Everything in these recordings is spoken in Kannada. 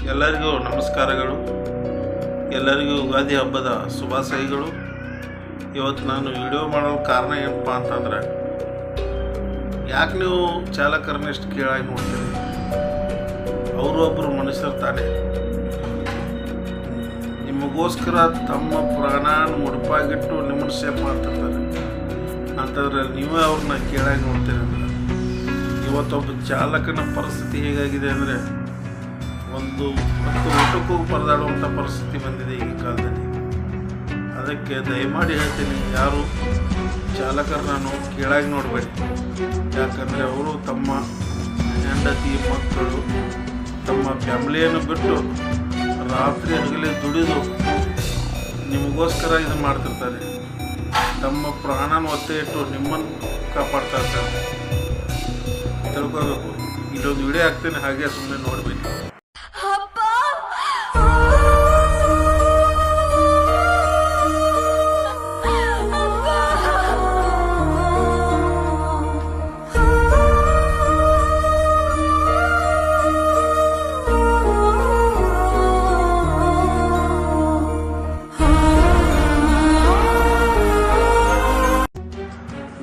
ಎಲ್ಲರಿಗೂ ನಮಸ್ಕಾರಗಳು. ಎಲ್ಲರಿಗೂ ಯುಗಾದಿ ಹಬ್ಬದ ಶುಭಾಶಯಗಳು. ಇವತ್ತು ನಾನು ವಿಡಿಯೋ ಮಾಡಲು ಕಾರಣ ಏನಪ್ಪ ಅಂತಂದರೆ, ಯಾಕೆ ನೀವು ಚಾಲಕರನ್ನ ಎಷ್ಟು ಕೇಳಾಗಿ ನೋಡ್ತೀರಿ? ಅವರು ಒಬ್ಬರು ಮನುಷ್ಯರು ತಾನೇ. ನಿಮಗೋಸ್ಕರ ತಮ್ಮ ಪ್ರಾಣ ಮುಡುಪಾಗಿಟ್ಟು ನಿಮ್ಮನ್ನು ಸೇಫ್ ಮಾಡ್ತಿರ್ತಾರೆ. ಅಂತಂದರೆ ನೀವೇ ಅವ್ರನ್ನ ಕೇಳಾಗಿ ನೋಡ್ತೀರಿ ಅಂದ್ರೆ, ಇವತ್ತೊಬ್ಬ ಚಾಲಕನ ಪರಿಸ್ಥಿತಿ ಹೇಗಾಗಿದೆ ಅಂದರೆ, ಒಂದು ಊಟಕ್ಕೂ ಪರದಾಡುವಂಥ ಪರಿಸ್ಥಿತಿ ಬಂದಿದೆ ಈ ಕಾಲದಲ್ಲಿ. ಅದಕ್ಕೆ ದಯಮಾಡಿ ಹೇಳ್ತೀನಿ, ಯಾರು ಚಾಲಕರನ್ನು ಕೇಳಾಗಿ ನೋಡಬೇಡಿ. ಯಾಕಂದರೆ ಅವರು ತಮ್ಮ ಹೆಂಡತಿ ಮಕ್ಕಳು ತಮ್ಮ ಫ್ಯಾಮಿಲಿಯನ್ನು ಬಿಟ್ಟು ರಾತ್ರಿ ಹಗಲೇ ದುಡಿದು ನಿಮಗೋಸ್ಕರ ಇದು ಮಾಡ್ತಿರ್ತಾರೆ. ತಮ್ಮ ಪ್ರಾಣನ ಒತ್ತೆ ಇಟ್ಟು ನಿಮ್ಮನ್ನು ಕಾಪಾಡ್ತಾ ಇರ್ತಾರೆ. ತಿಳ್ಕೋಬೇಕು. ಇಲ್ಲೊಂದು ವಿಡಿಯೋ ಹಾಕ್ತೇನೆ, ಹಾಗೆ ಸುಮ್ಮನೆ ನೋಡಬೇಕು.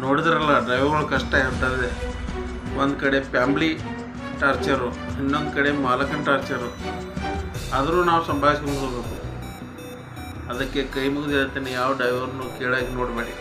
ನೋಡಿದ್ರಲ್ಲ, ಡ್ರೈವರ್ಗಳ ಕಷ್ಟ ಇರ್ತದೆ. ಒಂದು ಕಡೆ ಫ್ಯಾಮ್ಲಿ ಟಾರ್ಚರು, ಇನ್ನೊಂದು ಕಡೆ ಮಾಲಕನ ಟಾರ್ಚರು. ಆದರೂ ನಾವು ಸಂಭಾಳಿಸ್ಕೊಂಡು ಹೋಗಬೇಕು. ಅದಕ್ಕೆ ಕೈ ಮುಗಿದು ಹೇಳ್ತೀನಿ, ಯಾವ ಡ್ರೈವರ್ನು ಕೇಳಾಗಿ ನೋಡಬೇಡಿ.